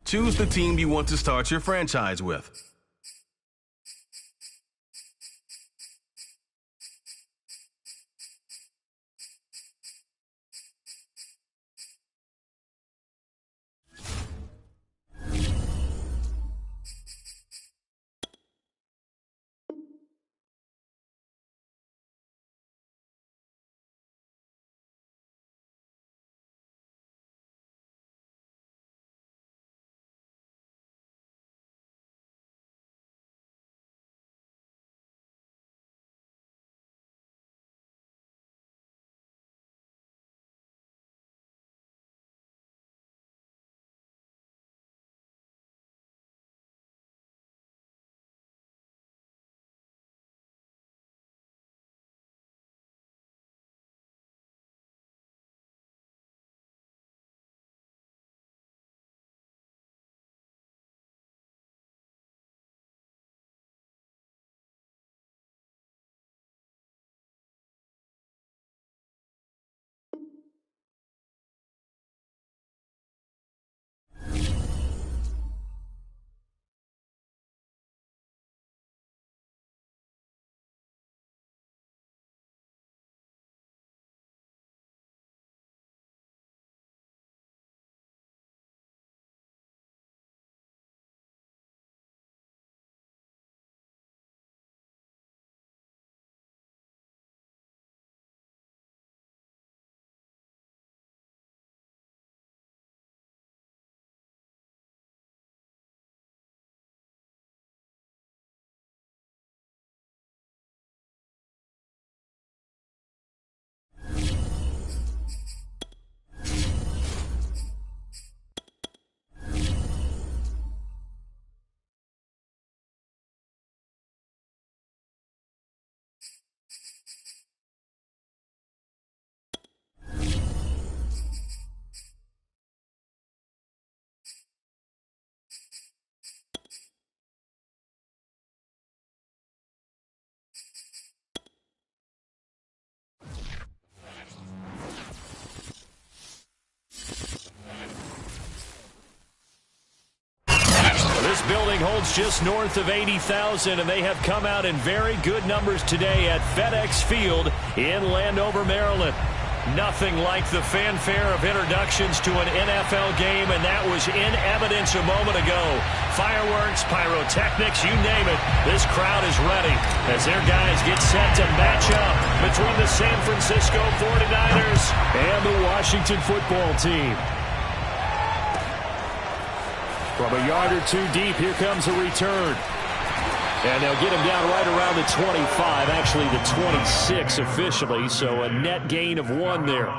Choose the team you want to start your franchise with. This building holds just north of 80,000, and they have come out in very good numbers today at FedEx Field in Landover, Maryland. Nothing like the fanfare of introductions to an NFL game, and that was in evidence a moment ago. Fireworks, pyrotechnics, you name it. This crowd is ready as their guys get set to match up between the San Francisco 49ers and the Washington football team. From a yard or two deep, here comes a return. And they'll get him down right around the 25, actually the 26 officially, so a net gain of 1 there.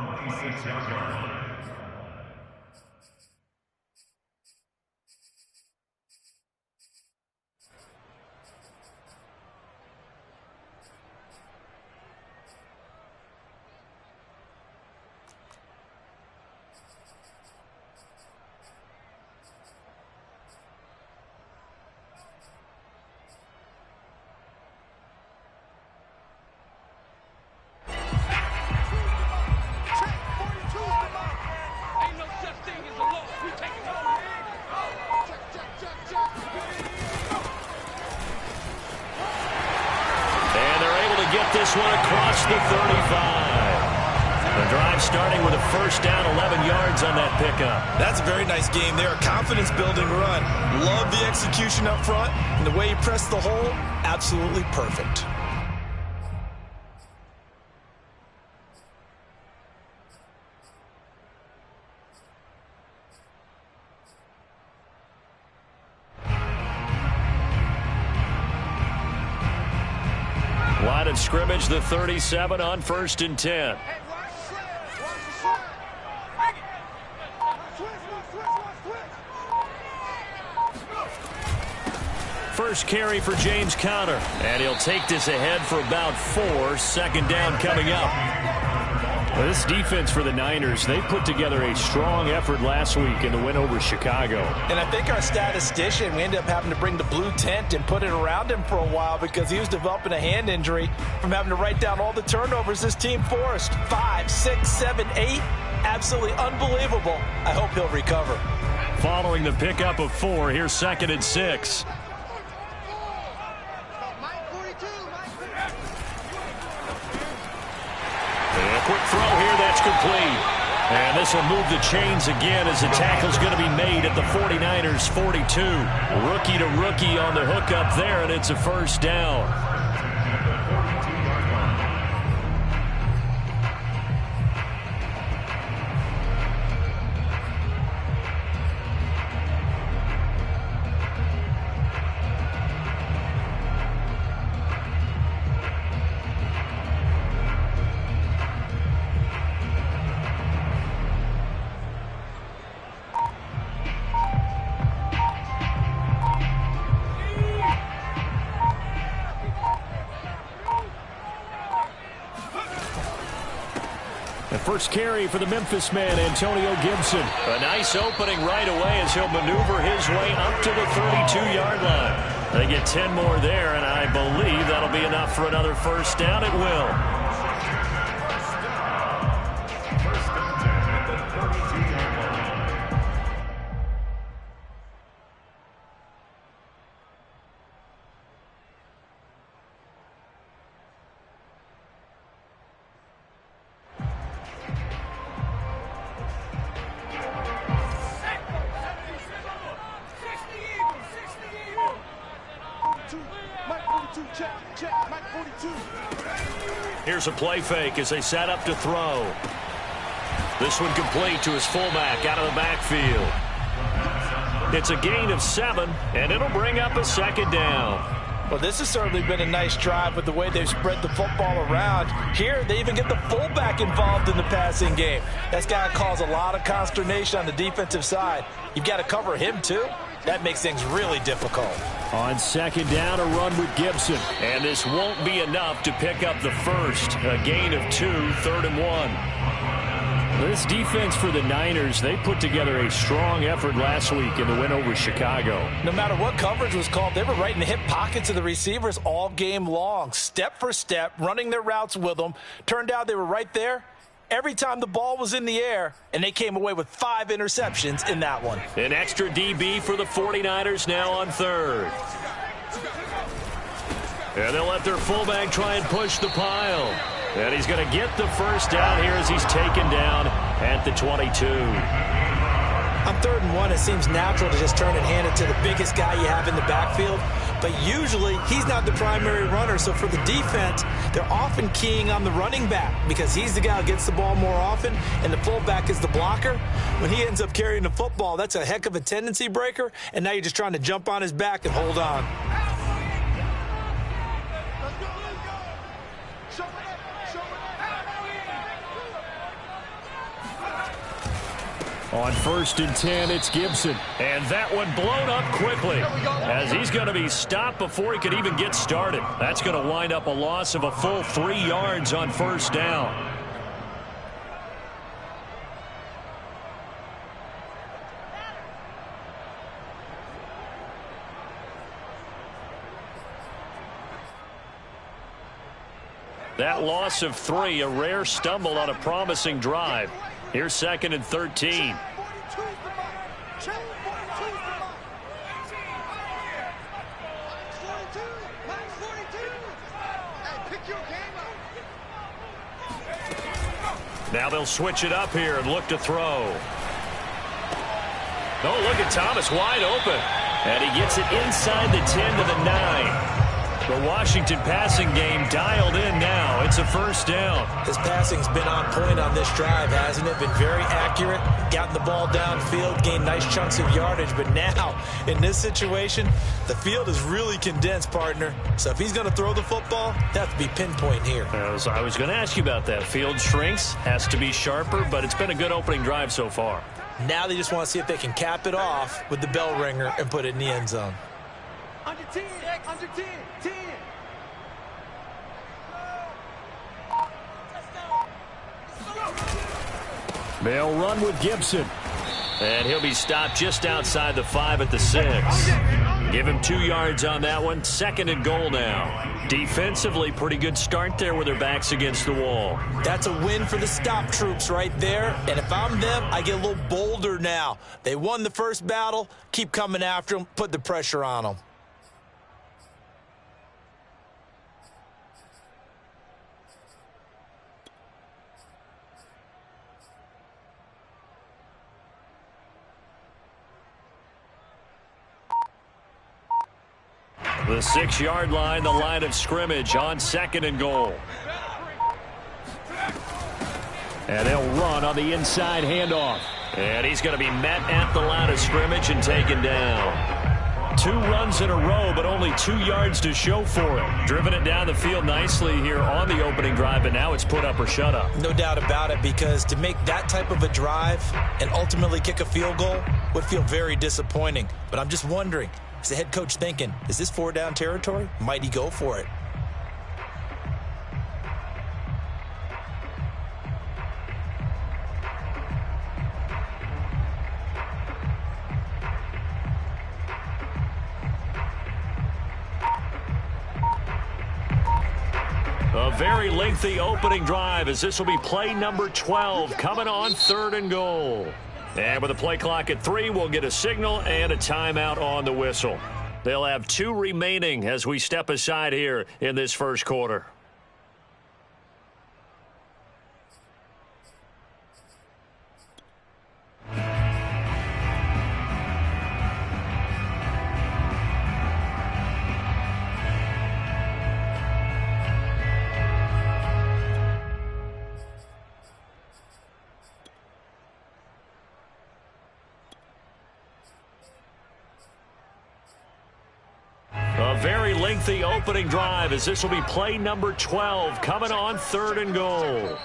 This one across the 35. The drive starting with a first down, 11 yards on that pickup. That's a very nice game there. A confidence-building run. Love the execution up front, and the way he pressed the hole, absolutely perfect. Line of scrimmage, the 37 on 1st and 10. First carry for James Conner. And he'll take this ahead for about 4. 2nd down coming up. Well, this defense for the Niners, they put together a strong effort last week in the win over Chicago. And I think our statistician, we ended up having to bring the blue tent and put it around him for a while because he was developing a hand injury from having to write down all the turnovers this team forced. 5, 6, 7, 8. Absolutely unbelievable. I hope he'll recover. following the pickup of 4. Here's 2nd and 6. And a quick throw here, that's complete. And this will move the chains again as the tackle's going to be made at the 49ers 42. Rookie to rookie on the hookup there, and it's a first down. First carry for the Memphis man, Antonio Gibson. A nice opening right away as he'll maneuver his way up to the 32-yard line. They get 10 more there, and I believe that'll be enough for another first down. It will. Here's a play fake as they set up to throw. This one complete to his fullback out of the backfield. It's a gain of 7, and it'll bring up a 2nd down. Well, this has certainly been a nice drive with the way they've spread the football around. Here, they even get the fullback involved in the passing game. That's got to cause a lot of consternation on the defensive side. You've got to cover him, too. That makes things really difficult. On 2nd down, a run with Gibson. And this won't be enough to pick up the first. A gain of 2, 3rd and 1. This defense for the Niners, they put together a strong effort last week in the win over Chicago. No matter what coverage was called, they were right in the hip pockets of the receivers all game long. Step for step, running their routes with them. Turned out they were right there every time the ball was in the air, and they came away with 5 interceptions in that one. An extra DB for the 49ers now on 3rd. And they'll let their fullback try and push the pile. And he's going to get the first down here as he's taken down at the 22. On 3rd and 1, it seems natural to just turn and hand it to the biggest guy you have in the backfield. But usually, he's not the primary runner. So for the defense, they're often keying on the running back because he's the guy who gets the ball more often, and the fullback is the blocker. When he ends up carrying the football, that's a heck of a tendency breaker, and now you're just trying to jump on his back and hold on. On 1st and 10, it's Gibson. And that one blown up quickly as he's going to be stopped before he could even get started. That's going to wind up a loss of a full 3 yards on 1st down. That loss of 3, a rare stumble on a promising drive. Here's 2nd and 13. Now they'll switch it up here and look to throw. Oh, look at Thomas wide open. And he gets it inside the 10 to the 9. The Washington passing game dialed in now. It's a first down. His passing's been on point on this drive, hasn't it? Been very accurate, gotten the ball downfield, gained nice chunks of yardage. But now, in this situation, the field is really condensed, partner. So if he's going to throw the football, that has to be pinpoint here. I was going to ask you about that. Field shrinks, has to be sharper, but it's been a good opening drive so far. Now they just want to see if they can cap it off with the bell ringer and put it in the end zone. Under 10, under 10, 10. They'll run with Gibson. And he'll be stopped just outside the 5 at the 6. Give him 2 yards on that one. 2nd and goal now. Defensively, pretty good start there with their backs against the wall. That's a win for the stop troops right there. And if I'm them, I get a little bolder now. They won the first battle. Keep coming after them. Put the pressure on them. The 6-yard line, the line of scrimmage on 2nd and goal. And they'll run on the inside handoff. And he's going to be met at the line of scrimmage and taken down. 2 runs in a row, but only 2 yards to show for it. Driven it down the field nicely here on the opening drive, and now it's put up or shut up. No doubt about it, because to make that type of a drive and ultimately kick a field goal would feel very disappointing. But I'm just wondering, is the head coach thinking, is this 4-down territory? Might he go for it? A very lengthy opening drive, as this will be play number 12 coming on 3rd and goal. And with the play clock at 3, we'll get a signal and a timeout on the whistle. They'll have 2 remaining as we step aside here in this first quarter. A very lengthy opening drive, as this will be play number 12 coming on 3rd and goal.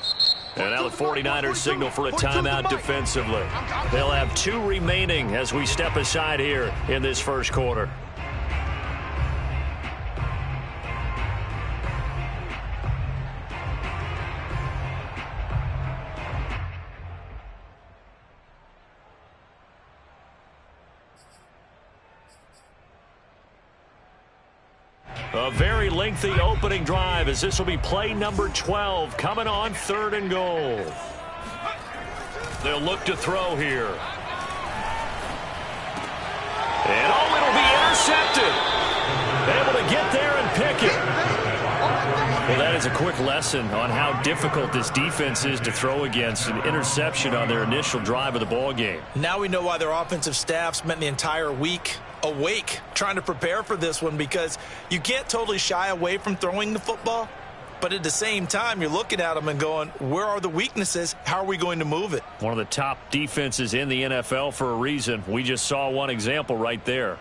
And now the 49ers signal for a timeout defensively. They'll have 2 remaining as we step aside here in this first quarter. A very lengthy opening drive, as this will be play number 12 coming on 3rd and goal. They'll look to throw here. And it'll be intercepted. Able to get there and pick it. Well, that is a quick lesson on how difficult this defense is to throw against. An interception on their initial drive of the ball game. Now we know why their offensive staff spent the entire week awake trying to prepare for this one, because you can't totally shy away from throwing the football, but at the same time you're looking at them and going, where are the weaknesses? How are we going to move it? One of the top defenses in the NFL for a reason. We just saw one example right there.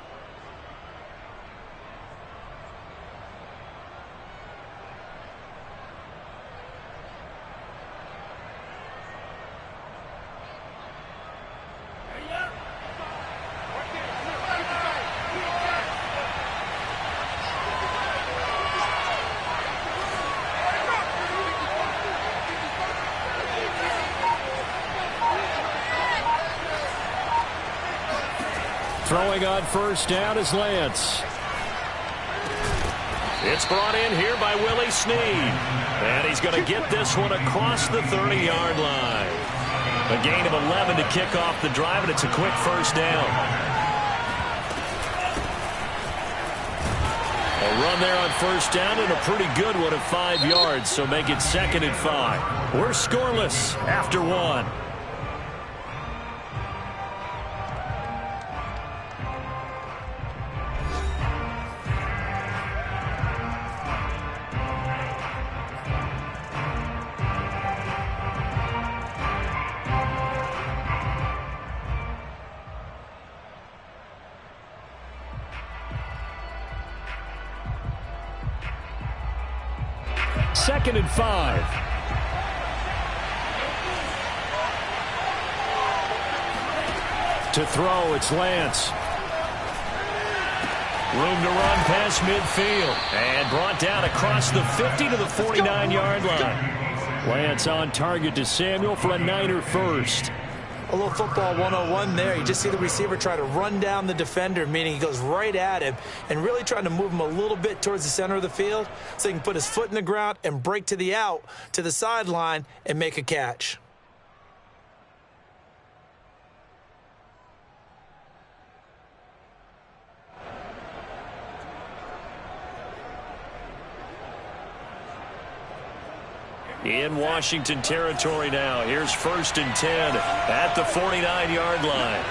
Throwing on first down is Lance. It's brought in here by Willie Snead. And he's going to get this one across the 30-yard line. A gain of 11 to kick off the drive, and it's a quick first down. A run there on first down, and a pretty good one of 5 yards, so make it 2nd and 5. We're scoreless after 1. Second and 5. To throw, it's Lance. Room to run past midfield. And brought down across the 50 to the 49-yard line. Lance on target to Samuel for a Niner first. A little football 101 there. You just see the receiver try to run down the defender, meaning he goes right at him and really trying to move him a little bit towards the center of the field so he can put his foot in the ground and break to the out, to the sideline, and make a catch. In Washington territory now. Here's 1st and 10 at the 49-yard line.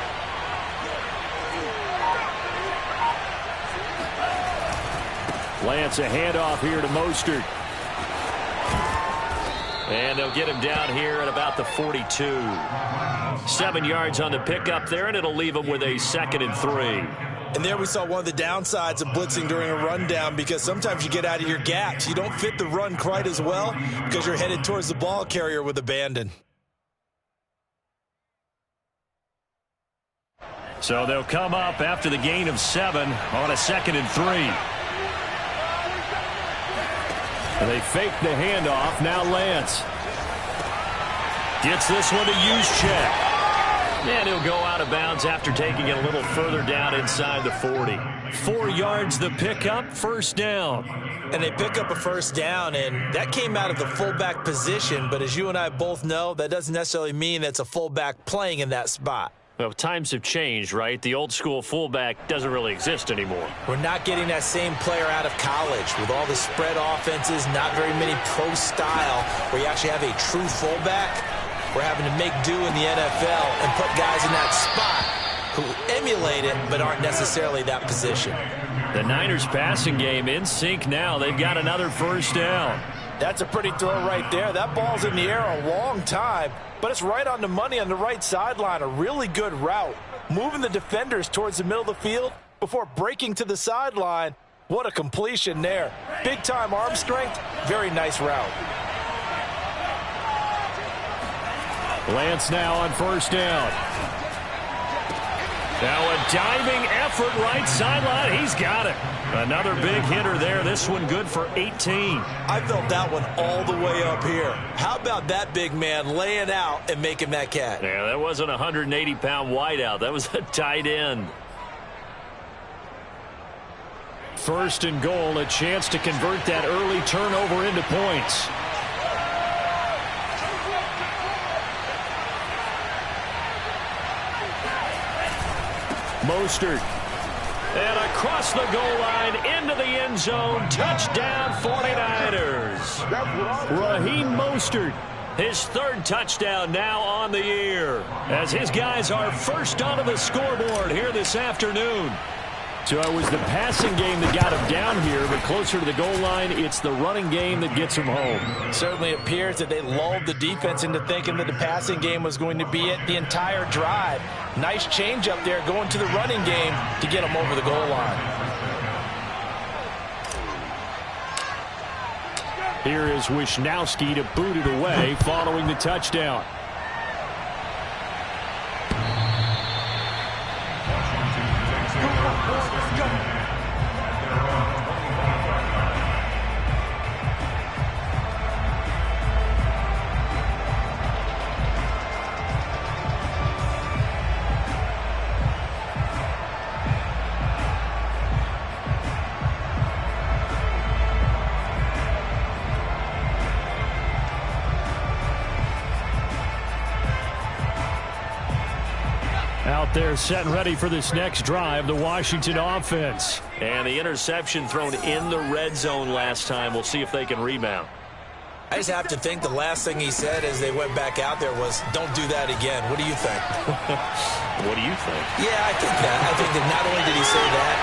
Lance, a handoff here to Mostert. And they'll get him down here at about the 42. 7 yards on the pickup there, and it'll leave him with a 2nd and 3. And there we saw one of the downsides of blitzing during a rundown, because sometimes you get out of your gaps. You don't fit the run quite as well because you're headed towards the ball carrier with abandon. So they'll come up after the gain of 7 on a 2nd and 3. And they fake the handoff. Now Lance gets this one to Juszczyk. And he'll go out of bounds after taking it a little further down inside the 40. 4 yards the pickup, 1st down. And they pick up a 1st down, and that came out of the fullback position. But as you and I both know, that doesn't necessarily mean that's a fullback playing in that spot. Well, times have changed, right? The old school fullback doesn't really exist anymore. We're not getting that same player out of college with all the spread offenses, not very many pro style, where you actually have a true fullback. We're having to make do in the NFL and put guys in that spot who emulate it but aren't necessarily that position. The Niners passing game in sync now. They've got another 1st down. That's a pretty throw right there. That ball's in the air a long time, but it's right on the money on the right sideline. A really good route. Moving the defenders towards the middle of the field before breaking to the sideline. What a completion there. Big-time arm strength. Very nice route. Lance now on 1st down. Now a diving effort right sideline. He's got it. Another big hitter there. This one good for 18. I felt that one all the way up here. How about that big man laying out and making that catch? Yeah, that wasn't a 180-pound wideout. That was a tight end. 1st and goal, a chance to convert that early turnover into points. Mostert. And across the goal line into the end zone. Touchdown 49ers. Raheem Mostert. His 3rd touchdown now on the year, as his guys are first onto the scoreboard here this afternoon. So it was the passing game that got him down here, but closer to the goal line, it's the running game that gets him home. Certainly appears that they lulled the defense into thinking that the passing game was going to be it the entire drive. Nice change up there going to the running game to get him over the goal line. Here is Wisnowski to boot it away following the touchdown. Out there set and ready for this next drive, the Washington offense. And the interception thrown in the red zone last time. We'll see if they can rebound. I just have to think the last thing he said as they went back out there was, don't do that again. What do you think? What do you think? Yeah, I think that. I think that not only did he say that,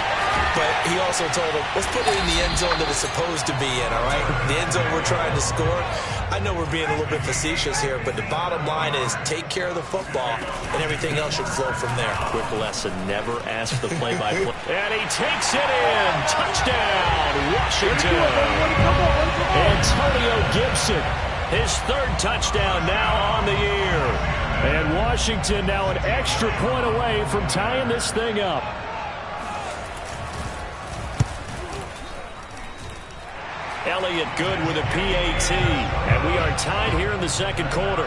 but he also told him, let's put it in the end zone that it's supposed to be in, all right? The end zone we're trying to score. I know we're being a little bit facetious here, but the bottom line is take care of the football, and everything else should flow from there. Quick lesson, never ask the play-by-play. And he takes it in. Touchdown, Washington. Antonio Gibson, his 3rd touchdown now on the year. And Washington now an extra point away from tying this thing up. Elliott good with a PAT. And we are tied here in the 2nd quarter.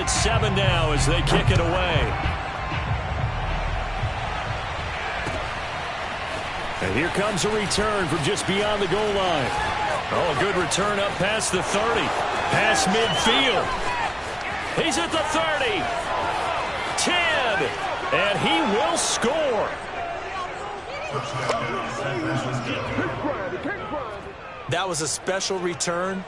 and 7 now as they kick it away. And here comes a return from just beyond the goal line. Oh, a good return up past the 30. Past midfield. He's at the 30. 10. And he will score. That was a special return,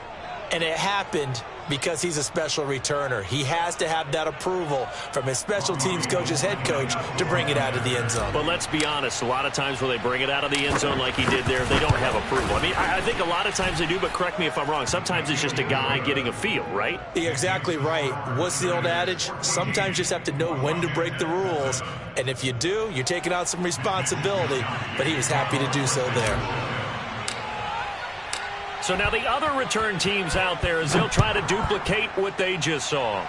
and it happened because he's a special returner. He has to have that approval from his special teams coach's head coach to bring it out of the end zone. But let's be honest, a lot of times when they bring it out of the end zone like he did there, they don't have approval. I mean, I think a lot of times they do, but correct me if I'm wrong. Sometimes it's just a guy getting a feel, right? You're exactly right. What's the old adage? Sometimes you just have to know when to break the rules, and if you do, you're taking on some responsibility, but he was happy to do so there. So now the other return teams out there as they'll try to duplicate what they just saw.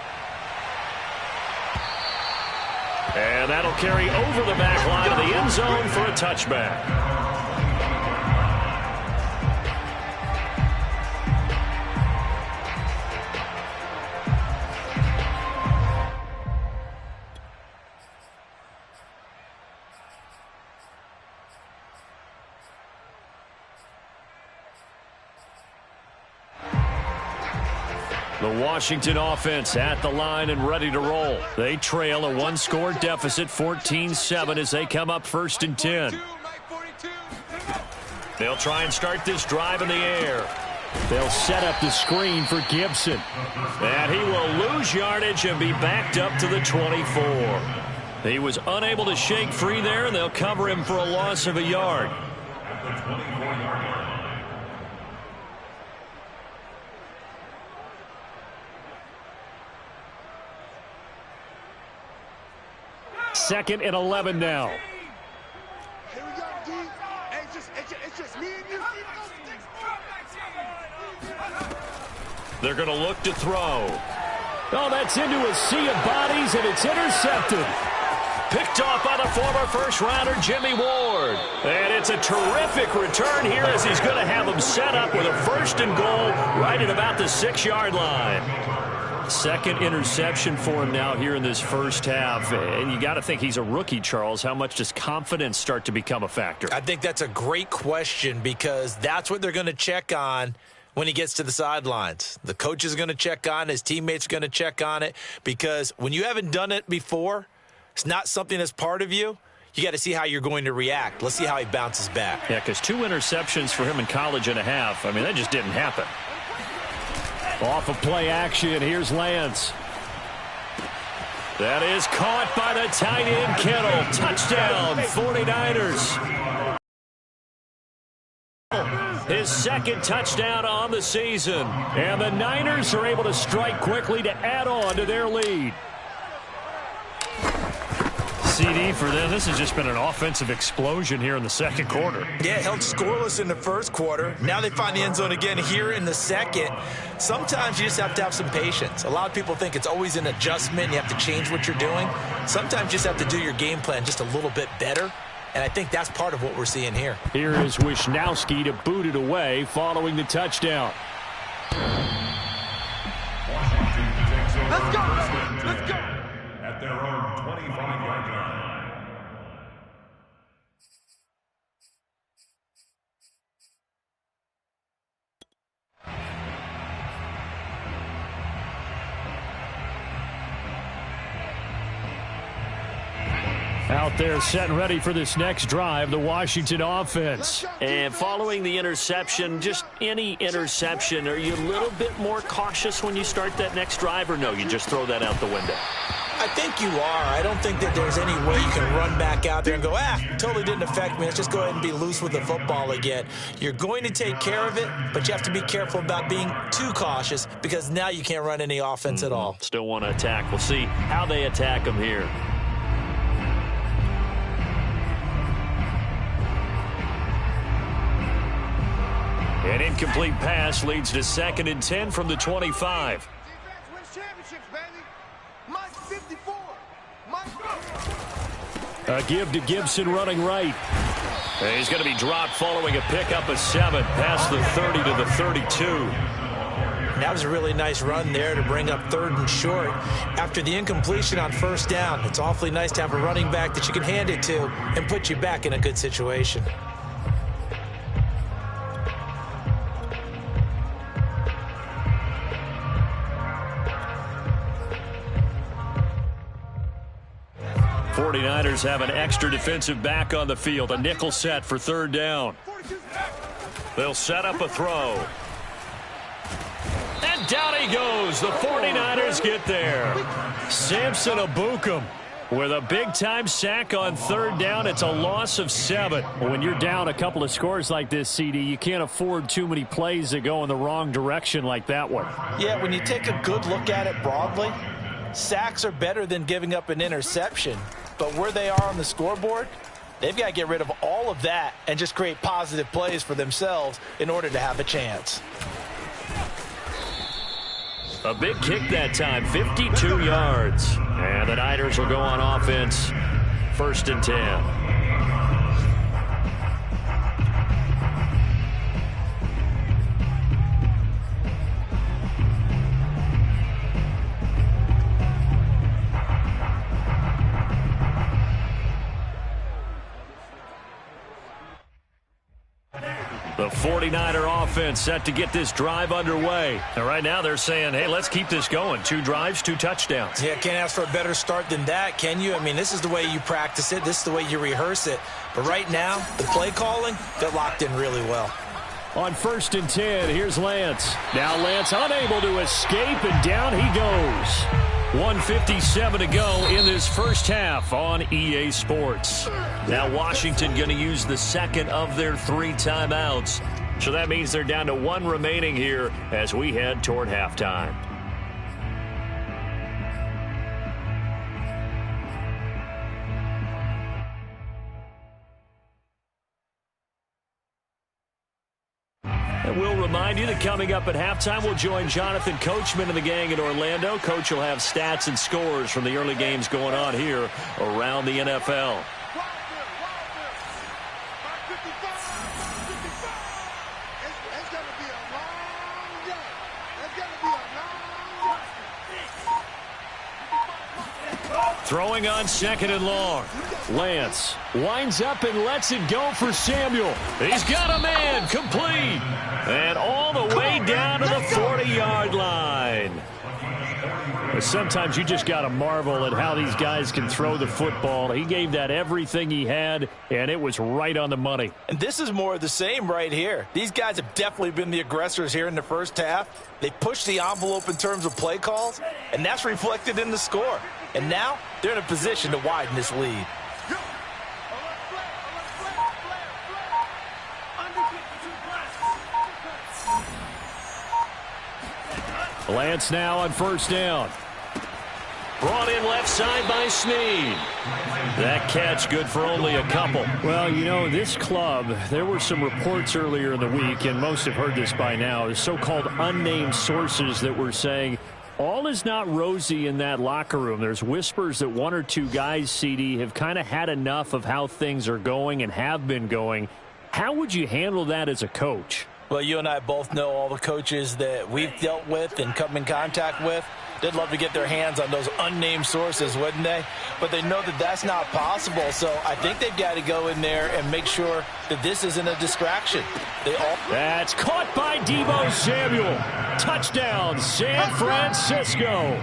And that'll carry over the back line of the end zone for a touchback. The Washington offense at the line and ready to roll. They trail a one-score deficit, 14-7, as they come up 1st and 10. They'll try and start this drive in the air. They'll set up the screen for Gibson. And he will lose yardage and be backed up to the 24. He was unable to shake free there, and they'll cover him for a loss of a yard. Second and 11 now. Here we go, D. Hey, it's just me and you. They're going to look to throw. Oh, that's into a sea of bodies, and it's intercepted. Picked off by the former first-rounder Jimmy Ward. And it's a terrific return here as he's going to have them set up with a 1st and goal right at about the 6-yard line. Second interception for him now here in this first half. And you got to think he's a rookie, Charles. How much does confidence start to become a factor? I think that's a great question because that's what they're going to check on when he gets to the sidelines. The coach is going to check on it. His teammates are going to check on it because when you haven't done it before, it's not something that's part of you. You got to see how you're going to react. Let's see how he bounces back. Yeah, because 2 interceptions for him in college and a half. I mean, that just didn't happen. Off of play action, here's Lance. That is caught by the tight end, Kittle. Touchdown, 49ers. His second touchdown on the season. And the Niners are able to strike quickly to add on to their lead. CD for them. This has just been an offensive explosion here in the second quarter. Yeah, held scoreless in the first quarter. Now they find the end zone again here in the second. Sometimes you just have to have some patience. A lot of people think it's always an adjustment. You have to change what you're doing. Sometimes you just have to do your game plan just a little bit better. And I think that's part of what we're seeing here. Here is Wisnowski to boot it away following the touchdown. Let's go. Let's go. At their own 25-yard line. Out there set and ready for this next drive, the Washington offense. And following the interception, just any interception, are you a little bit more cautious when you start that next drive, or no, you just throw that out the window? I think you are. I don't think that there's any way you can run back out there and go, totally didn't affect me. Let's just go ahead and be loose with the football again. You're going to take care of it, but you have to be careful about being too cautious because now you can't run any offense at all. Still want to attack. We'll see how they attack them here. An incomplete pass leads to 2nd and 10 from the 25. Defense wins championships, baby. Mike 54. A give to Gibson running right. And he's going to be dropped following a pickup of 7 past the 30 to the 32. And that was a really nice run there to bring up 3rd and short. After the incompletion on 1st down, it's awfully nice to have a running back that you can hand it to and put you back in a good situation. '49ers have an extra defensive back on the field. A nickel set for 3rd down. They'll set up a throw. And down he goes. The 49ers get there. Samson Ebukam with a big-time sack on 3rd down. It's a loss of 7. When you're down a couple of scores like this, CD, you can't afford too many plays that go in the wrong direction like that one. Yeah, when you take a good look at it broadly, sacks are better than giving up an interception. But where they are on the scoreboard, they've got to get rid of all of that and just create positive plays for themselves in order to have a chance. A big kick that time, 52 yards. And the Niners will go on offense, 1st and 10. The 49er offense set to get this drive underway. And right now they're saying, hey, let's keep this going. 2 drives, 2 touchdowns. Yeah, can't ask for a better start than that, can you? I mean, this is the way you practice it. This is the way you rehearse it. But right now, the play calling, they're locked in really well. On 1st and 10, here's Lance. Now Lance unable to escape, and down he goes. 1:57 to go in this first half on EA Sports. Now Washington going to use the 2nd of their 3 timeouts. So that means they're down to 1 remaining here as we head toward halftime. And we'll remind you that coming up at halftime, we'll join Jonathan Coachman and the gang in Orlando. Coach will have stats and scores from the early games going on here around the NFL. Throwing on 2nd and long. Lance winds up and lets it go for Samuel. He's got a man, complete. And all the way down to the 40-yard line. Sometimes you just got to marvel at how these guys can throw the football. He gave that everything he had, and it was right on the money. And this is more of the same right here. These guys have definitely been the aggressors here in the first half. They pushed the envelope in terms of play calls, and that's reflected in the score. And now they're in a position to widen this lead. Lance now on 1st down. Brought in left side by Snead. That catch good for only a couple. Well, you know, this club, there were some reports earlier in the week, and most have heard this by now, the so-called unnamed sources that were saying all is not rosy in that locker room. There's whispers that 1 or 2 guys, CD, have kind of had enough of how things are going and have been going. How would you handle that as a coach? Well, you and I both know all the coaches that we've dealt with and come in contact with. They'd love to get their hands on those unnamed sources, wouldn't they? But they know that that's not possible. So I think they've got to go in there and make sure that this isn't a distraction. That's caught by Deebo Samuel. Touchdown, San Francisco.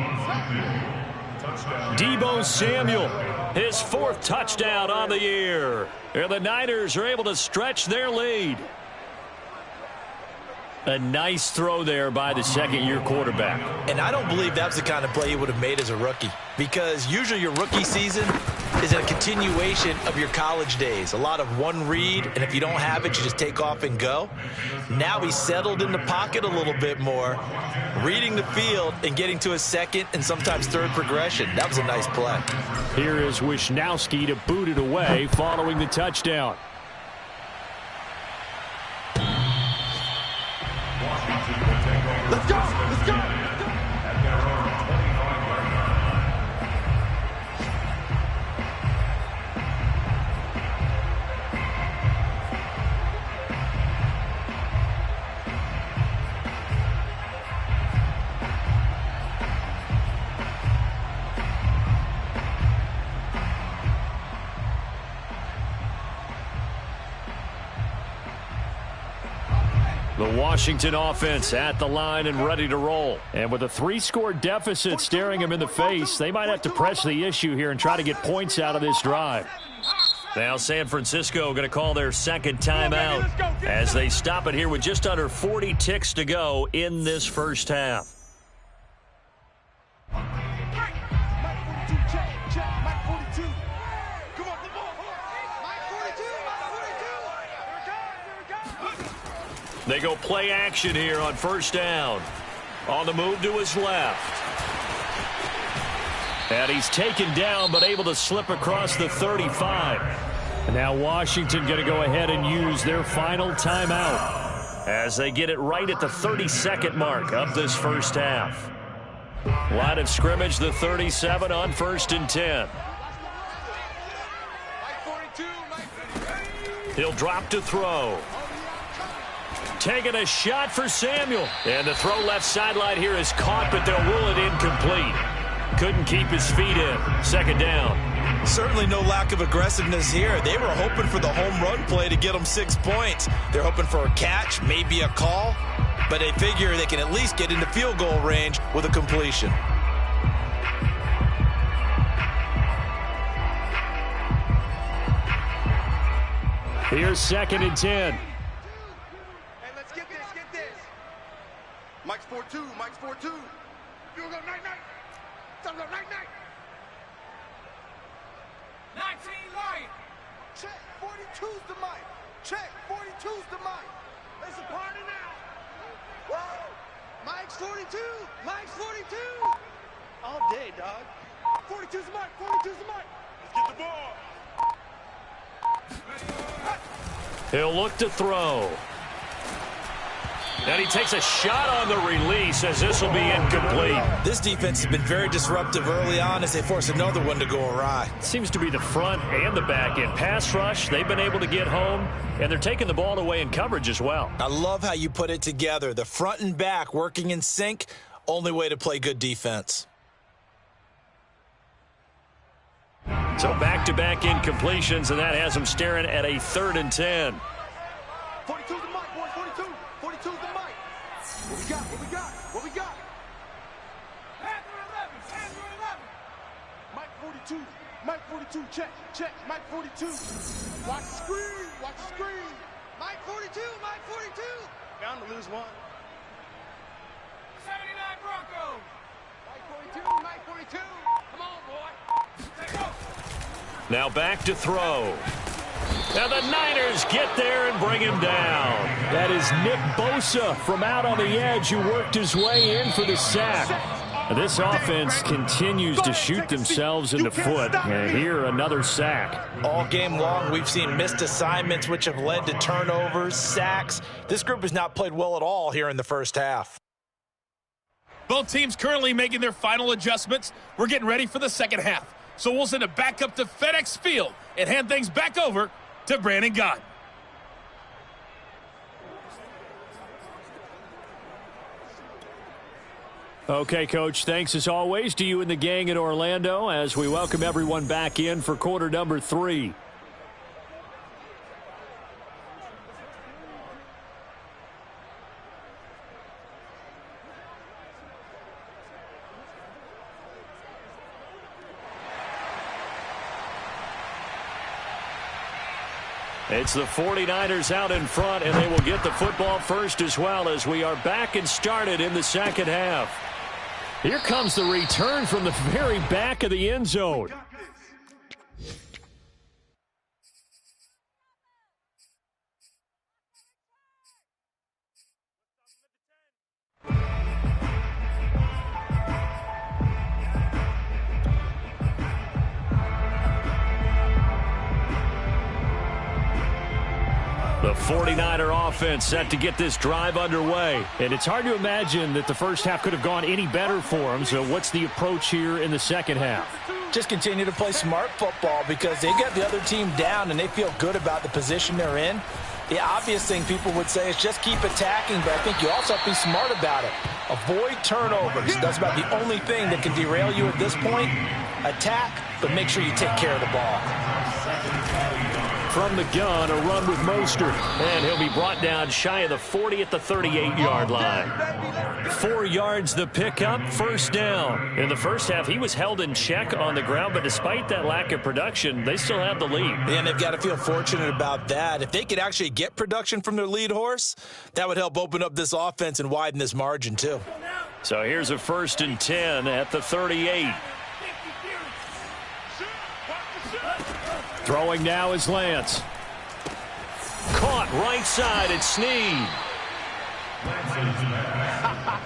Deebo Samuel, his 4th touchdown on the year. And the Niners are able to stretch their lead. A nice throw there by the 2nd-year quarterback. And I don't believe that's the kind of play he would have made as a rookie, because usually your rookie season is a continuation of your college days. A lot of one read, and if you don't have it, you just take off and go. Now he's settled in the pocket a little bit more, reading the field and getting to a 2nd and sometimes 3rd progression. That was a nice play. Here is Wisnowski to boot it away following the touchdown. Let's go! Let's go! At their own 25-yard line. The Washington offense at the line and ready to roll. And with a 3-score deficit staring them in the face, they might have to press the issue here and try to get points out of this drive. Now San Francisco going to call their second timeout as they stop it here with just under 40 ticks to go in this first half. They go play action here on first down. On the move to his left. And he's taken down but able to slip across the 35. And now Washington going to go ahead and use their final timeout as they get it right at the 32nd mark of this first half. Line of scrimmage, the 37 on 1st and 10. He'll drop to throw. Taking a shot for Samuel. And the throw left sideline here is caught, but they'll rule it incomplete. Couldn't keep his feet in. Second down. Certainly no lack of aggressiveness here. They were hoping for the home run play to get them 6 points. They're hoping for a catch, maybe a call, but they figure they can at least get into field goal range with a completion. Here's 2nd and 10. Mike's 4-2. Mike's 4-2. You go night. Time to go night. 19 Lion. Check. 42's the Mike. Check. 42's the Mike. It's a party now. Whoa. Mike's 42. Mike's 42. All day, dog. 42's the Mike. 42's the Mike. Let's get the ball. He'll look to throw. And he takes a shot on the release as this will be incomplete. This defense has been very disruptive early on as they force another one to go awry. Seems to be the front and the back end. Pass rush, they've been able to get home, and they're taking the ball away in coverage as well. I love how you put it together. The front and back working in sync, only way to play good defense. So back-to-back incompletions, and that has them staring at a 3rd and 10. 42's the Mike, boy. 42. 42's the Mike. What we got? Panther 11. Mike 42. Mike 42. Check. Mike 42. Watch the screen. Mike 42. Bound to lose one. 79 Broncos. Mike 42. Come on, boy. Let's go. Now back to throw. Now the Niners get there and bring him down. That is Nick Bosa from out on the edge who worked his way in for the sack. This offense continues to shoot themselves in the foot. And here, another sack. All game long, we've seen missed assignments, which have led to turnovers, sacks. This group has not played well at all here in the first half. Both teams currently making their final adjustments. We're getting ready for the second half. So we'll send it back up to FedEx Field and hand things back over to Brandon Gaudin. Okay, Coach, thanks as always to you and the gang in Orlando as we welcome everyone back in for quarter number 3. It's the 49ers out in front, and they will get the football first as well as we are back and started in the second half. Here comes the return from the very back of the end zone. The 49er offense set to get this drive underway. And it's hard to imagine that the first half could have gone any better for them. So what's the approach here in the second half? Just continue to play smart football because they got the other team down and they feel good about the position they're in. The obvious thing people would say is just keep attacking, but I think you also have to be smart about it. Avoid turnovers. That's about the only thing that can derail you at this point. Attack, but make sure you take care of the ball. From the gun, a run with Mostert. And he'll be brought down shy of the 40 at the 38-yard line. 4 yards the pickup, first down. In the first half, he was held in check on the ground, but despite that lack of production, they still have the lead. And they've got to feel fortunate about that. If they could actually get production from their lead horse, that would help open up this offense and widen this margin too. So here's a 1st and 10 at the 38. Throwing now is Lance. Caught right side at Snead.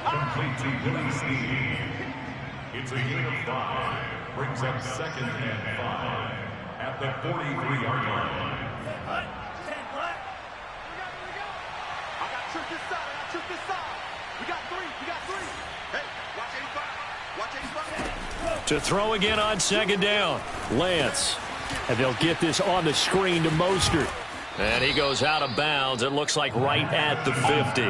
Complete to Willie Snead. It's a gain of 5. Brings up 2nd and 5 at the 43-yard line. I got trick this side. I got trick this side. We got 3. We got 3. Hey, watch 85. Watch 85. To throw again on 2nd down. Lance. And they'll get this on the screen to Mostert. And he goes out of bounds. It looks like right at the 50.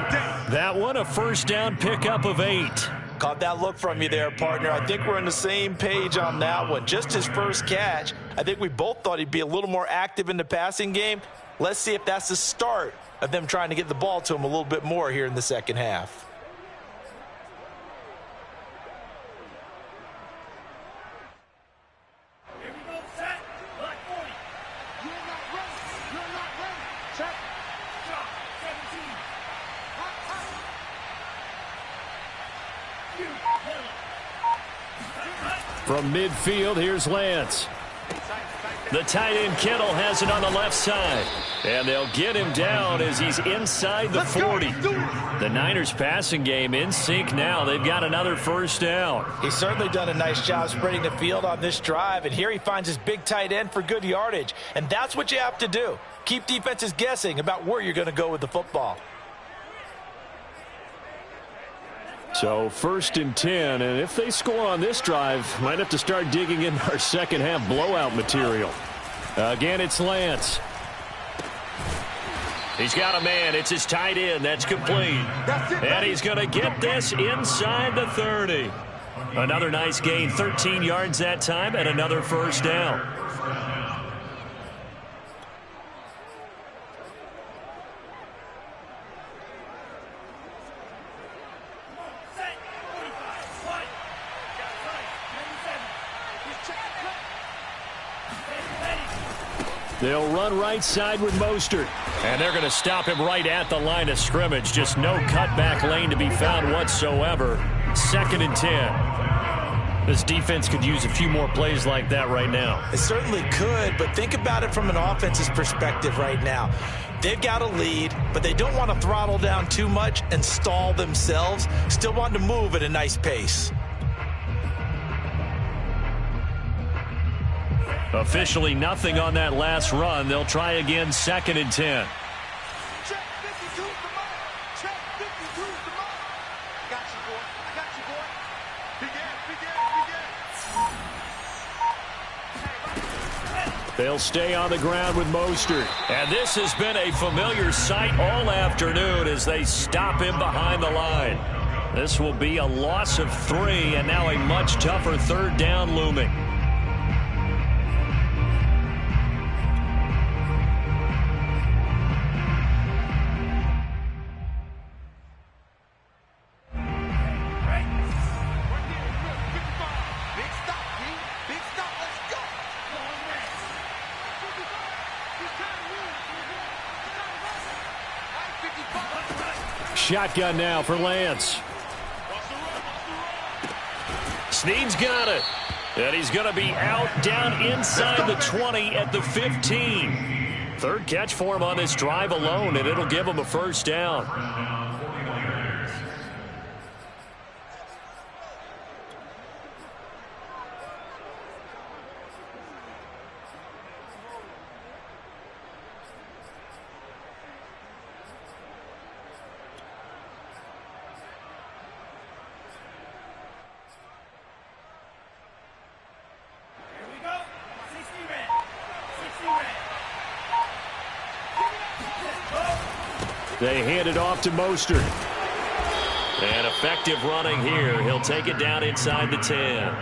That one, a 1st down pickup of 8. Caught that look from you there, partner. I think we're on the same page on that one. Just his first catch. I think we both thought he'd be a little more active in the passing game. Let's see if that's the start of them trying to get the ball to him a little bit more here in the second half. From midfield, here's Lance. The tight end Kittle has it on the left side. And they'll get him down as he's inside the 40. The Niners passing game in sync now. They've got another 1st down. He's certainly done a nice job spreading the field on this drive. And here he finds his big tight end for good yardage. And that's what you have to do. Keep defenses guessing about where you're going to go with the football. So 1st and 10, and if they score on this drive, might have to start digging in our second half blowout material. Again, it's Lance. He's got a man. It's his tight end. That's complete. And he's going to get this inside the 30. Another nice gain, 13 yards that time, and another 1st down. They'll run right side with Mostert. And they're going to stop him right at the line of scrimmage. Just no cutback lane to be found whatsoever. 2nd and 10. This defense could use a few more plays like that right now. It certainly could, but think about it from an offense's perspective right now. They've got a lead, but they don't want to throttle down too much and stall themselves. Still want to move at a nice pace. Officially nothing on that last run. They'll try again, 2nd and 10. Check 52's the mark. Check 52's the mark. I got you, boy. I got you, boy. Begin. They'll stay on the ground with Mostert. And this has been a familiar sight all afternoon as they stop him behind the line. This will be a loss of 3, and now a much tougher 3rd down looming. Shotgun now for Lance. Snead's got it. And he's going to be out down inside the 20 at the 15. 3rd catch for him on this drive alone, and it'll give him a 1st down. They hand it off to Mostert. And effective running here. He'll take it down inside the 10.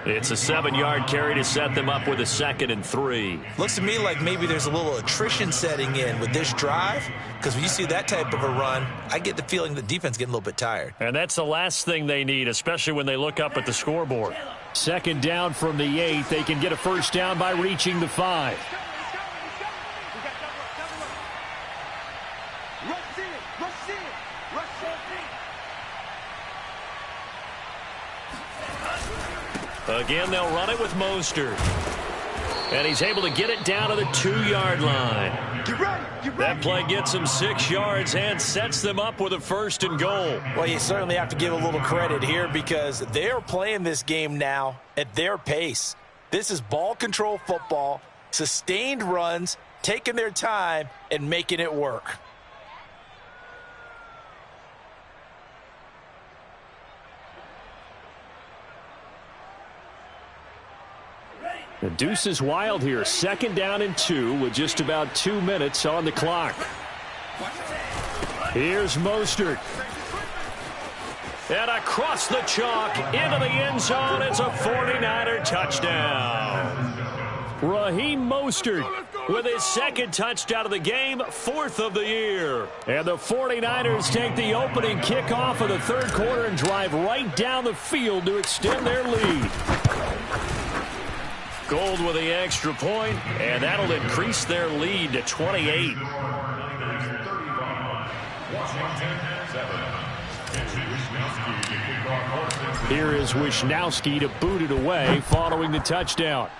It's a 7-yard carry to set them up with a 2nd and 3. Looks to me like maybe there's a little attrition setting in with this drive, because when you see that type of a run, I get the feeling the defense getting a little bit tired. And that's the last thing they need, especially when they look up at the scoreboard. 2nd down from the 8. They can get a first down by reaching the 5. Again, they'll run it with Mostert. And he's able to get it down to the 2-yard line. That play gets him 6 yards and sets them up with a 1st and goal. Well, you certainly have to give a little credit here because they're playing this game now at their pace. This is ball control football, sustained runs, taking their time, and making it work. The deuce is wild here. 2nd down and 2 with just about 2 minutes on the clock. Here's Mostert. And across the chalk into the end zone. It's a 49er touchdown. Raheem Mostert with his 2nd touchdown of the game, 4th of the year. And the 49ers take the opening kickoff of the 3rd quarter and drive right down the field to extend their lead. Gold with the extra point, and that'll increase their lead to 28. Here is Wisnowski to boot it away following the touchdown.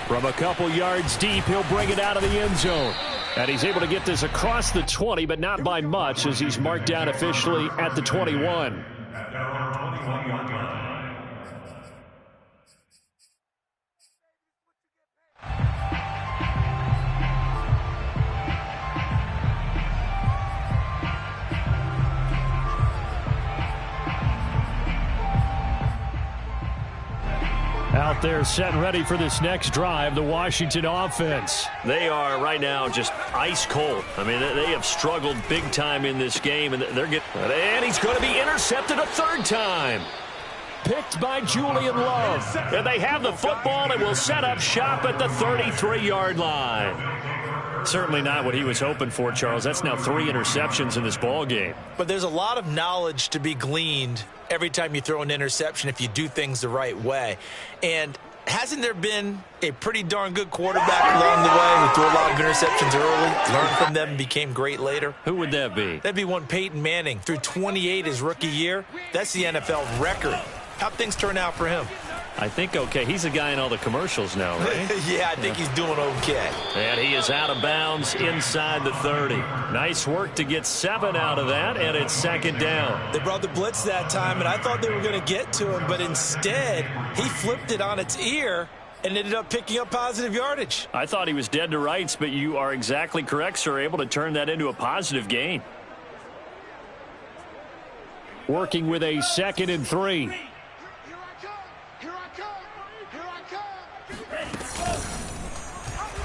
From a couple yards deep, he'll bring it out of the end zone. And he's able to get this across the 20, but not by much as he's marked down officially at the 21. Out there set and ready for this next drive, the Washington offense. They are right now just ice cold. I mean, they have struggled big time in this game, and and he's going to be intercepted a 3rd time. Picked by Julian Love. And they have the football and will set up shop at the 33-yard line. Certainly not what he was hoping for, Charles. That's now 3 interceptions in this ball game. But there's a lot of knowledge to be gleaned every time you throw an interception if you do things the right way. And hasn't there been a pretty darn good quarterback along the way who threw a lot of interceptions early, learned from them, and became great later? Who would that be? That'd be one Peyton Manning. Threw 28 his rookie year. That's the NFL record. How'd things turn out for him? I think okay. He's a guy in all the commercials now, right? Yeah, I think he's doing okay. And he is out of bounds inside the 30. Nice work to get 7 out of that, and it's 2nd down. They brought the blitz that time, and I thought they were going to get to him, but instead he flipped it on its ear and ended up picking up positive yardage. I thought he was dead to rights, but you are exactly correct, sir. Able to turn that into a positive gain. Working with a 2nd and 3.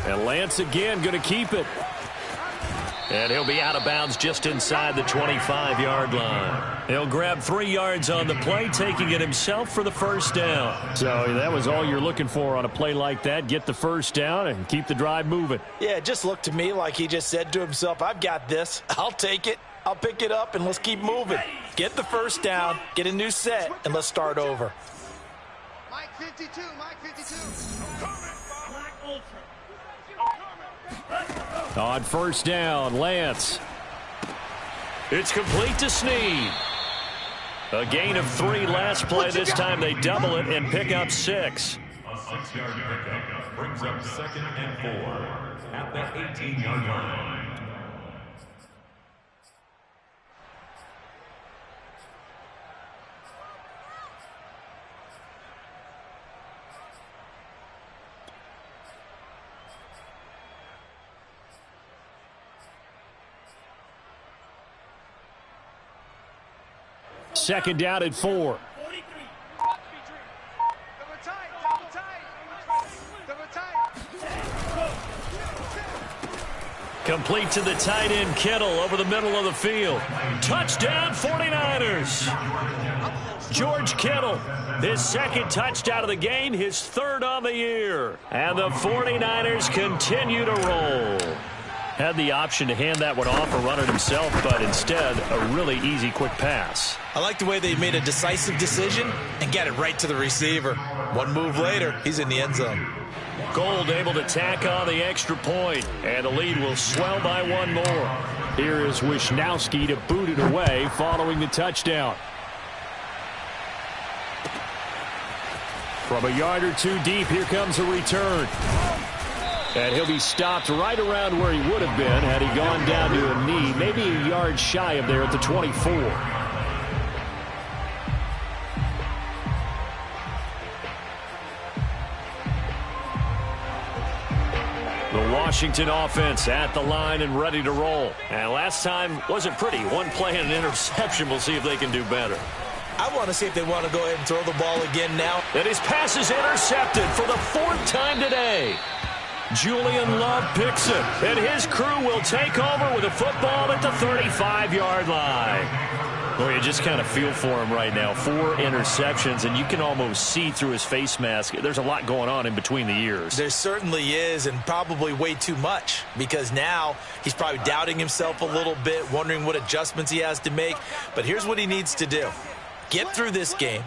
And Lance again going to keep it. And he'll be out of bounds just inside the 25-yard line. He'll grab 3 yards on the play, taking it himself for the 1st down. So that was all you're looking for on a play like that. Get the 1st down and keep the drive moving. Yeah, it just looked to me like he just said to himself, I've got this. I'll take it. I'll pick it up, and let's keep moving. Get the 1st down, get a new set, and let's start over. Mike 52, Mike 52. On 1st down, Lance. It's complete to Snead. A gain of 3 last play. This time they double it and pick up 6. A 6-yard pickup brings up 2nd and 4 at the 18-yard line. Second down at 4. Complete to the tight end, Kittle, over the middle of the field. Touchdown, 49ers. George Kittle, his second touchdown of the game, his third on the year. And the 49ers continue to roll. Had the option to hand that one off or run it himself, but instead, a really easy, quick pass. I like the way they made a decisive decision and got it right to the receiver. One move later, he's in the end zone. Gould able to tack on the extra point, and the lead will swell by one more. Here is Wisnowski to boot it away following the touchdown. From a yard or two deep, here comes a return. And he'll be stopped right around where he would have been had he gone down to a knee, maybe a yard shy of there at the 24. The Washington offense at the line and ready to roll. And last time wasn't pretty. One play and an interception. We'll see if they can do better. I want to see if they want to go ahead and throw the ball again now. And his pass is intercepted for the fourth time today. Julian Love picks it, and his crew will take over with a football at the 35-yard line. Well, you just kind of feel for him right now. 4 interceptions, and you can almost see through his face mask. There's a lot going on in between the ears. There certainly is, and probably way too much, because now he's probably doubting himself a little bit, wondering what adjustments he has to make. But here's what he needs to do. Get through this game.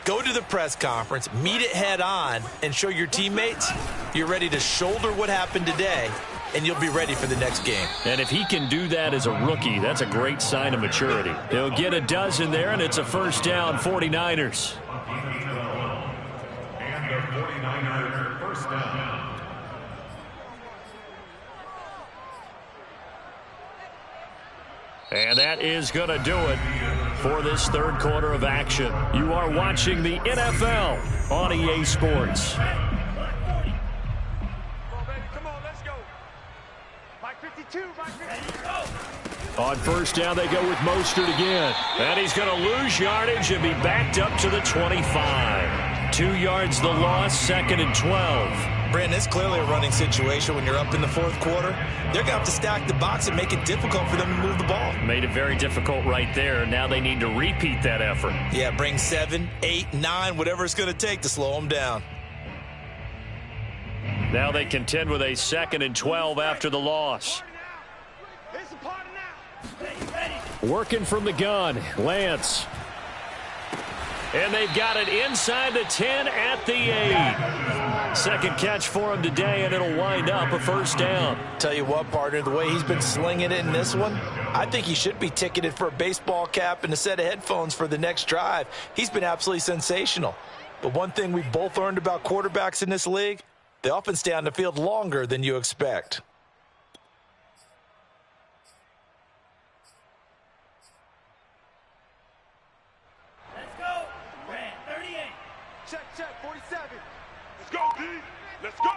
Go to the press conference, meet it head on, and show your teammates you're ready to shoulder what happened today, and you'll be ready for the next game. And if he can do that as a rookie, that's a great sign of maturity. He'll get a dozen there, and it's a first down, 49ers. And the 49ers first down. And that is going to do it for this third quarter of action. You are watching the NFL on EA Sports. Come on, let's go. Mike 52, Mike 52. On first down, they go with Mostert again. And he's going to lose yardage and be backed up to the 25. 2 yards the loss, 2nd and 12. Brandon, it's clearly a running situation when you're up in the fourth quarter. They're going to have to stack the box and make it difficult for them to move the ball. Made it very difficult right there. Now they need to repeat that effort. Yeah, bring 7, 8, 9, whatever it's going to take to slow them down. Now they contend with a 2nd and 12 after the loss. It's a party now. Working from the gun, Lance. And they've got it inside the 10 at the 8. Second catch for him today, and it'll wind up a first down. Tell you what, partner, the way he's been slinging it in this one, I think he should be ticketed for a baseball cap and a set of headphones for the next drive. He's been absolutely sensational. But one thing we've both learned about quarterbacks in this league, they often stay on the field longer than you expect. Check, 47. Let's go, D. Let's go.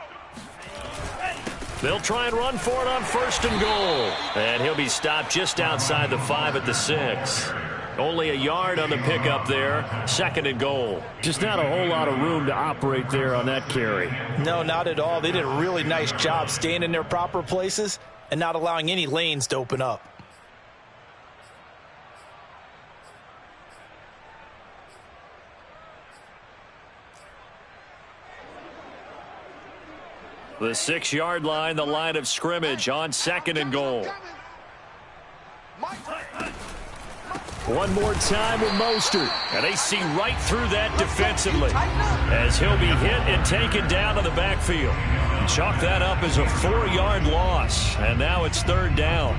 They'll try and run for it on 1st and goal. And he'll be stopped just outside the 5 at the 6. Only a yard on the pickup there. 2nd and goal. Just not a whole lot of room to operate there on that carry. No, not at all. They did a really nice job staying in their proper places and not allowing any lanes to open up. The 6-yard line, the line of scrimmage on 2nd and goal. One more time with Mostert. And they see right through that defensively as he'll be hit and taken down to the backfield. Chalk that up as a 4-yard loss. And now it's 3rd down.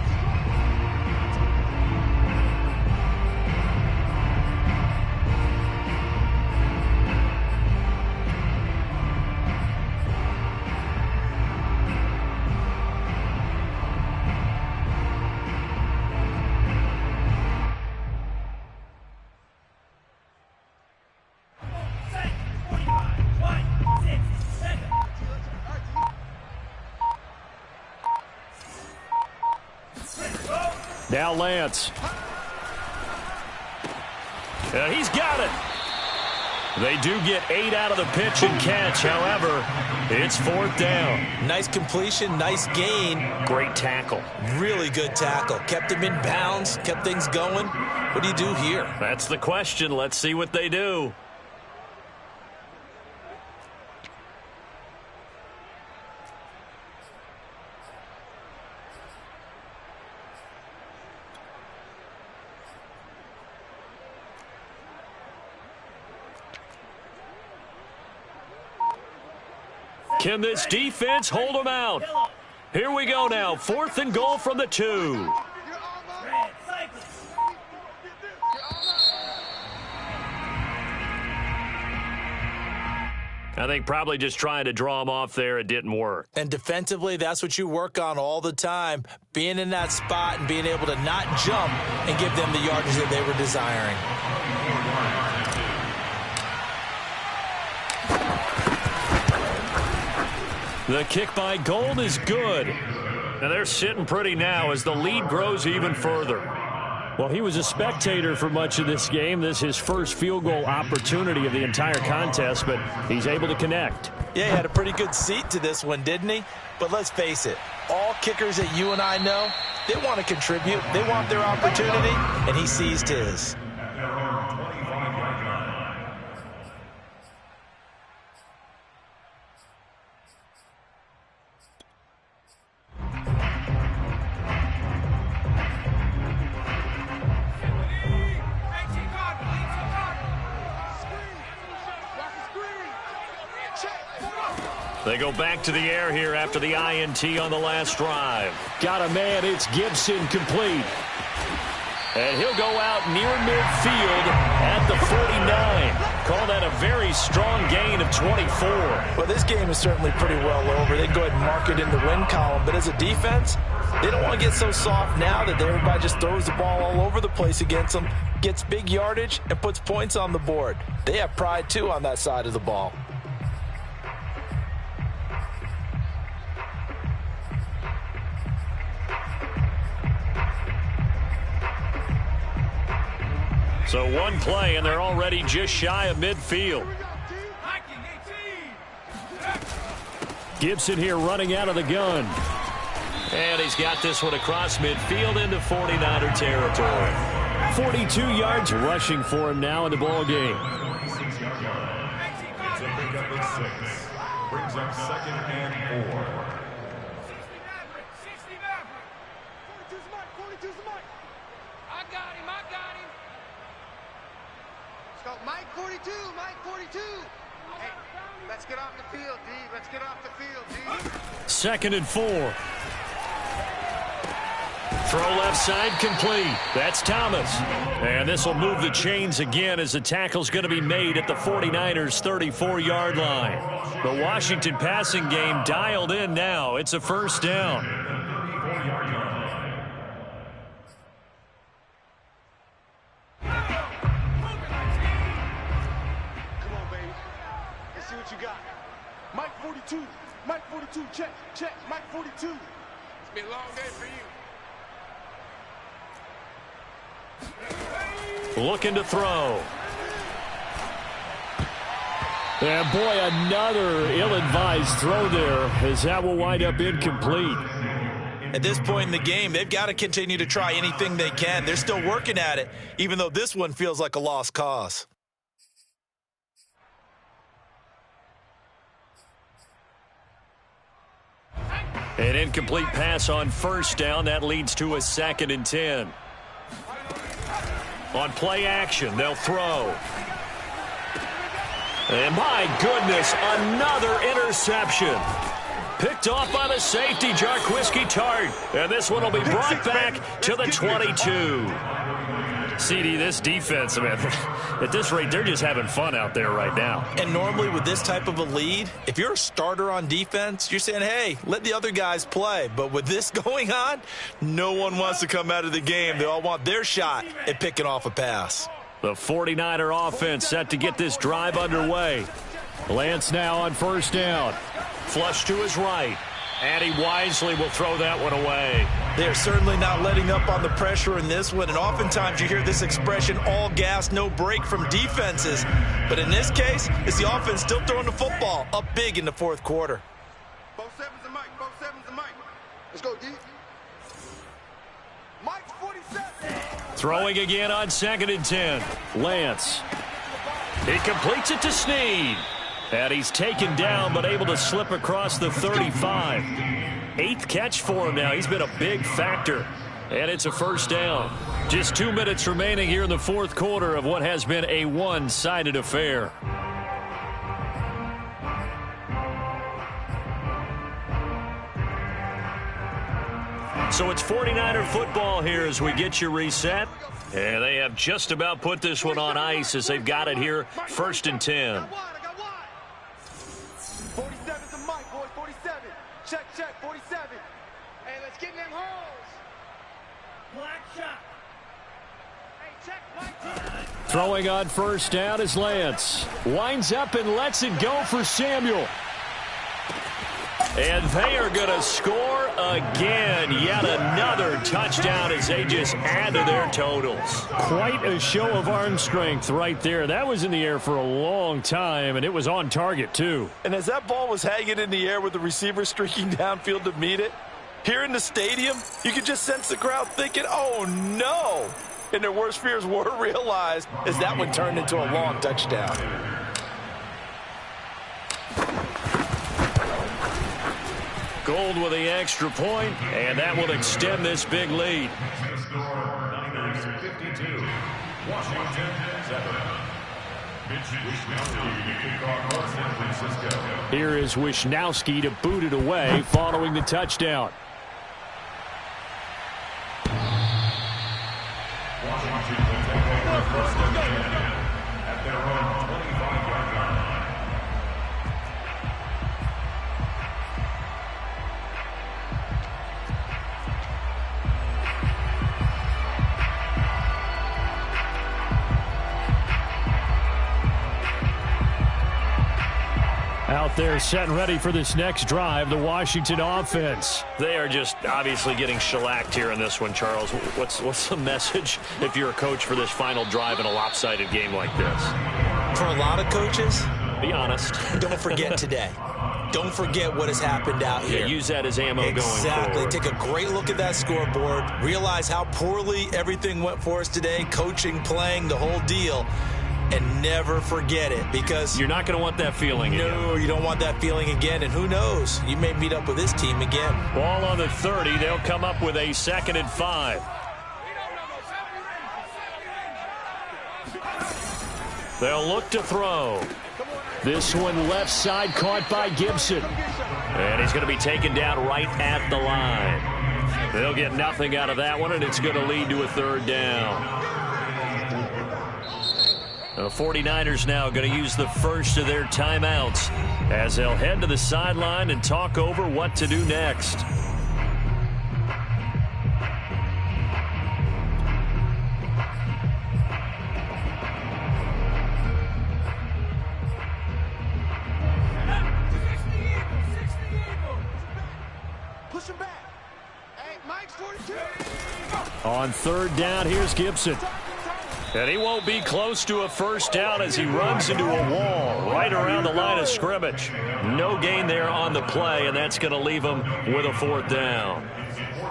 Now Lance. And he's got it. They do get 8 out of the pitch and catch. However, it's 4th down. Nice completion, nice gain. Great tackle. Really good tackle. Kept him in bounds, kept things going. What do you do here? That's the question. Let's see what they do. Can this defense hold them out? Here we go now. 4th and goal from the 2. I think probably just trying to draw them off there. It didn't work. And defensively, that's what you work on all the time. Being in that spot and being able to not jump and give them the yardage that they were desiring. The kick by Gold is good. And they're sitting pretty now as the lead grows even further. Well, he was a spectator for much of this game. This is his first field goal opportunity of the entire contest, but he's able to connect. Yeah, he had a pretty good seat to this one, didn't he? But let's face it, all kickers that you and I know, they want to contribute. They want their opportunity, and he seized his. They go back to the air here after the INT on the last drive. Got a man. It's Gibson complete. And he'll go out near midfield at the 49. Call that a very strong gain of 24. Well, this game is certainly pretty well over. They can go ahead and mark it in the win column. But as a defense, they don't want to get so soft now that everybody just throws the ball all over the place against them, gets big yardage, and puts points on the board. They have pride, too, on that side of the ball. So one play, and they're already just shy of midfield. Gibson here running out of the gun. And he's got this one across midfield into 49er territory. 42 yards rushing for him now in the ball game. It's a pickup of 6. Brings up 2nd and 4. 42's Mike. I got him. Let's go, Mike 42, Mike 42. Hey, let's get off the field, D. Let's get off the field, D. 2nd and 4. Throw left side complete. That's Thomas. And this will move the chains again as the tackle's going to be made at the 49ers' 34-yard line. The Washington passing game dialed in now. It's a 1st down. Mike 42, Mike 42, check, Mike 42. It's been a long day for you. Looking to throw. And boy, another ill-advised throw there as that will wind up incomplete. At this point in the game, they've got to continue to try anything they can. They're still working at it, even though this one feels like a lost cause. An incomplete pass on 1st down. That leads to a 2nd and 10. On play action, they'll throw. And my goodness, another interception. Picked off by the safety, Jarquiski Tart. And this one will be brought back to the 22. CD, this defense, man, at this rate, they're just having fun out there right now. And normally with this type of a lead, if you're a starter on defense, you're saying, hey, let the other guys play. But with this going on, no one wants to come out of the game. They all want their shot at picking off a pass. The 49er offense set to get this drive underway. Lance now on 1st down. Flush to his right. And he wisely will throw that one away. They're certainly not letting up on the pressure in this one, and oftentimes you hear this expression, all gas, no break from defenses. But in this case, it's the offense still throwing the football up big in the fourth quarter. Both sevens and Mike. Both sevens and Mike. Let's go, D. Mike's 47. Throwing again on 2nd and 10. Lance. He completes it to Snead. And he's taken down, but able to slip across the 35. 8th catch for him now. He's been a big factor. And it's a first down. Just 2 minutes remaining here in the fourth quarter of what has been a one-sided affair. So it's 49er football here as we get you reset. And they have just about put this one on ice as they've got it here, 1st and 10. 47's a Mike, boys. 47. Check, 47. Hey, let's get in them holes. Black shot. Hey, check, Mike. Throwing on first down is Lance. Winds up and lets it go for Samuel. And they are going to score again. Yet another touchdown as they just add to their totals. Quite a show of arm strength right there. That was in the air for a long time, and it was on target, too. And as that ball was hanging in the air with the receiver streaking downfield to meet it, here in the stadium, you could just sense the crowd thinking, oh, no. And their worst fears were realized as that one turned into a long touchdown. Gold with the extra point, and that will extend this big lead. Niners 52, Washington 7. Mitch Wishnowsky to kick off for San Francisco. Here is Wishnowsky to boot it away following the touchdown. Washington will take over 1st and 10 at their own 25-yard line. Out there set and ready for this next drive, the Washington offense. They are just obviously getting shellacked here in this one, Charles. What's the message if you're a coach for this final drive in a lopsided game like this? For a lot of coaches, Be honest. don't forget today. Don't forget what has happened out here. Yeah, use that as ammo going forward. Exactly. Take a great look at that scoreboard. Realize how poorly everything went for us today. Coaching, playing, the whole deal. And never forget it, because you're not going to want that feeling again. No, you don't want that feeling again. And who knows? You may meet up with this team again. Ball on the 30. They'll come up with a 2nd and 5. They'll look to throw. This one left side caught by Gibson. And he's going to be taken down right at the line. They'll get nothing out of that one, and it's going to lead to a 3rd down. The 49ers now going to use the first of their timeouts as they'll head to the sideline and talk over what to do next. Push him back. Hey, Mike's 42. On 3rd down, here's Gibson. And he won't be close to a first down as he runs into a wall right around the line of scrimmage. No gain there on the play, and that's going to leave him with a 4th down.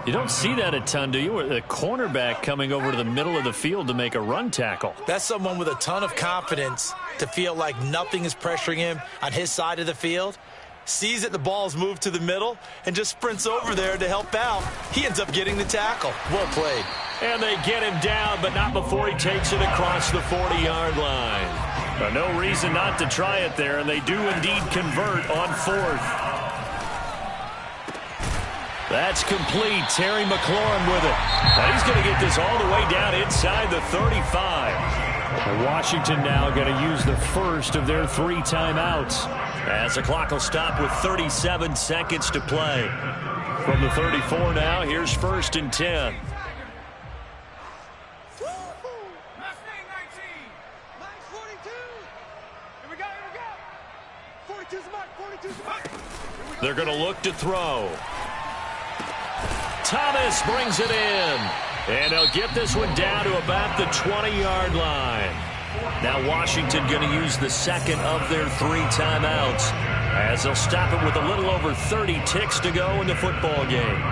You don't see that a ton, do you? The cornerback coming over to the middle of the field to make a run tackle. That's someone with a ton of confidence to feel like nothing is pressuring him on his side of the field. Sees that the ball's moved to the middle and just sprints over there to help out. He ends up getting the tackle. Well played. And they get him down, but not before he takes it across the 40-yard line. No reason not to try it there, and they do indeed convert on 4th. That's complete. Terry McLaurin with it. Now he's going to get this all the way down inside the 35. And Washington now going to use the first of their 3 timeouts. As the clock will stop with 37 seconds to play. From the 34 now, here's 1st and 10. Here we go. 42's Mike. 42's Mike. Here we They're going to look to throw. Thomas brings it in. And he'll get this one down to about the 20-yard line. Now Washington going to use the second of their 3 timeouts as they'll stop it with a little over 30 ticks to go in the football game.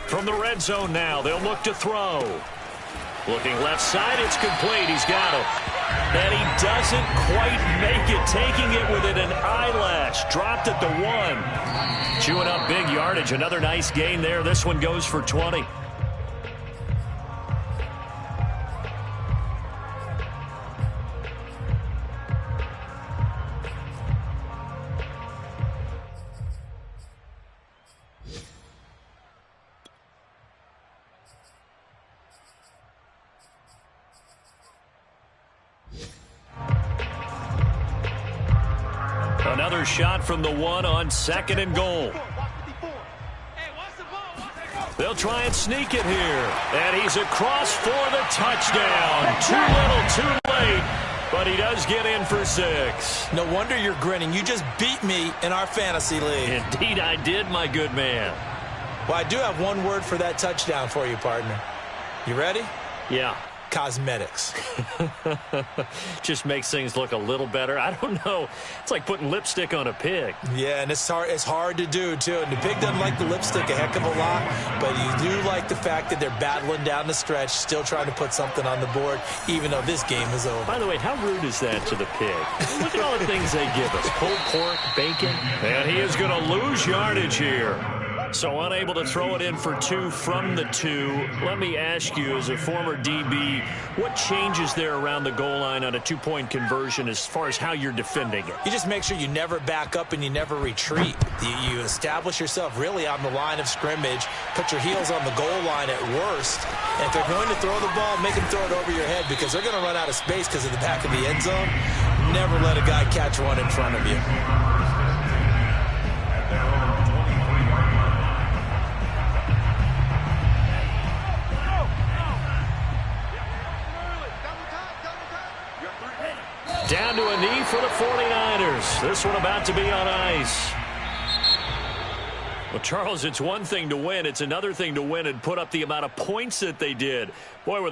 From the red zone now, they'll look to throw. Looking left side, it's complete. He's got it. And he doesn't quite make it, taking it within an eyelash. Dropped at the 1. Chewing up big yardage. Another nice gain there. This one goes for 20. Another shot from the 1 on 2nd and goal. They'll try and sneak it here. And he's across for the touchdown. Too little, too late. But he does get in for 6. No wonder you're grinning. You just beat me in our fantasy league. Indeed I did, my good man. Well, I do have one word for that touchdown for you, partner. You ready? Yeah. Cosmetics. Just makes things look a little better. I don't know. It's like putting lipstick on a pig. Yeah, and it's hard to do, too. And the pig doesn't like the lipstick a heck of a lot, but you do like the fact that they're battling down the stretch, still trying to put something on the board, even though this game is over. By the way, how rude is that to the pig? Look at all the things they give us. Pulled pork, bacon. And he is going to lose yardage here. So unable to throw it in for 2 from the 2. Let me ask you, as a former DB, what changes there around the goal line on a 2-point conversion as far as how you're defending it? You just make sure you never back up and you never retreat. You establish yourself really on the line of scrimmage, put your heels on the goal line at worst, and if they're going to throw the ball, make them throw it over your head because they're going to run out of space because of the back of the end zone. Never let a guy catch one in front of you. Down to a knee for the 49ers. This one about to be on ice. Well, Charles, it's one thing to win. It's another thing to win and put up the amount of points that they did. Boy, were